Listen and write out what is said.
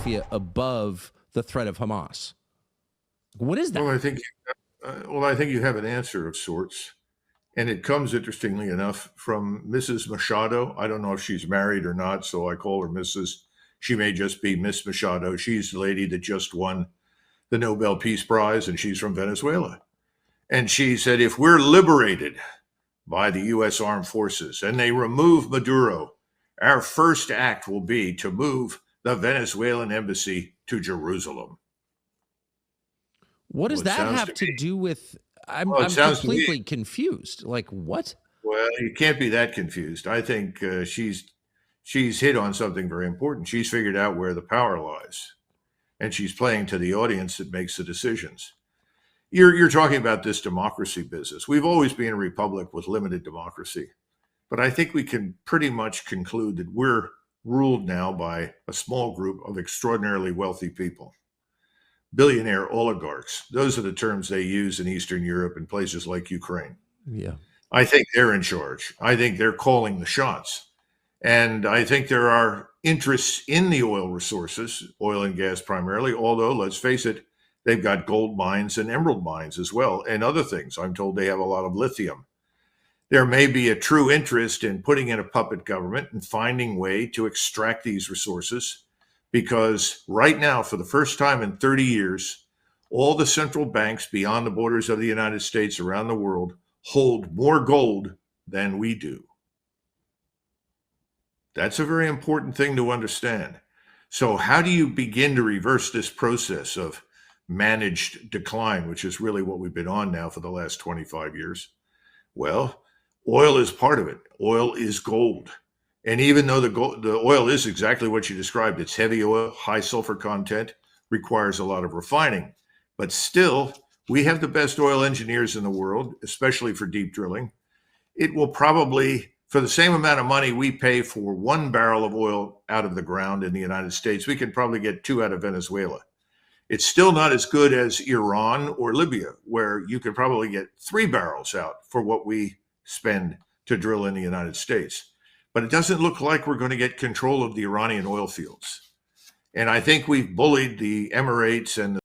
Philadelphia above the threat of Hamas? What is that? Well, I think you have an answer of sorts. And it comes, interestingly enough, from Mrs. Machado. I don't know if she's married or not, so I call her Mrs. She may just be Miss Machado. She's the lady that just won the Nobel Peace Prize, and she's from Venezuela. And she said, if we're liberated by the U.S. armed forces and they remove Maduro, our first act will be to move the Venezuelan embassy to Jerusalem. What does that have to do with... I'm completely confused. Like, what? Well, you can't be that confused. I think she's hit on something very important. She's figured out where the power lies, and she's playing to the audience that makes the decisions. You're talking about this democracy business. We've always been a republic with limited democracy, but I think we can pretty much conclude that we're ruled now by a small group of extraordinarily wealthy people. Billionaire oligarchs. Those are the terms they use in Eastern Europe and places like Ukraine. Yeah. I think they're in charge. I think they're calling the shots. And I think there are interests in the oil resources, oil and gas primarily, although let's face it, they've got gold mines and emerald mines as well, and other things. I'm told they have a lot of lithium. There may be a true interest in putting in a puppet government and finding a way to extract these resources, because right now, for the first time in 30 years, all the central banks beyond the borders of the United States around the world hold more gold than we do. That's a very important thing to understand. So how do you begin to reverse this process of managed decline, which is really what we've been on now for the last 25 years? Well, oil is part of it. Oil is gold. And even though the oil is exactly what you described, it's heavy oil, high sulfur content, requires a lot of refining. But still, we have the best oil engineers in the world, especially for deep drilling. It will probably, for the same amount of money we pay for 1 barrel of oil out of the ground in the United States, we can probably get 2 out of Venezuela. It's still not as good as Iran or Libya, where you could probably get 3 barrels out for what we spend to drill in the United States. But it doesn't look like we're going to get control of the Iranian oil fields. And I think we've bullied the Emirates and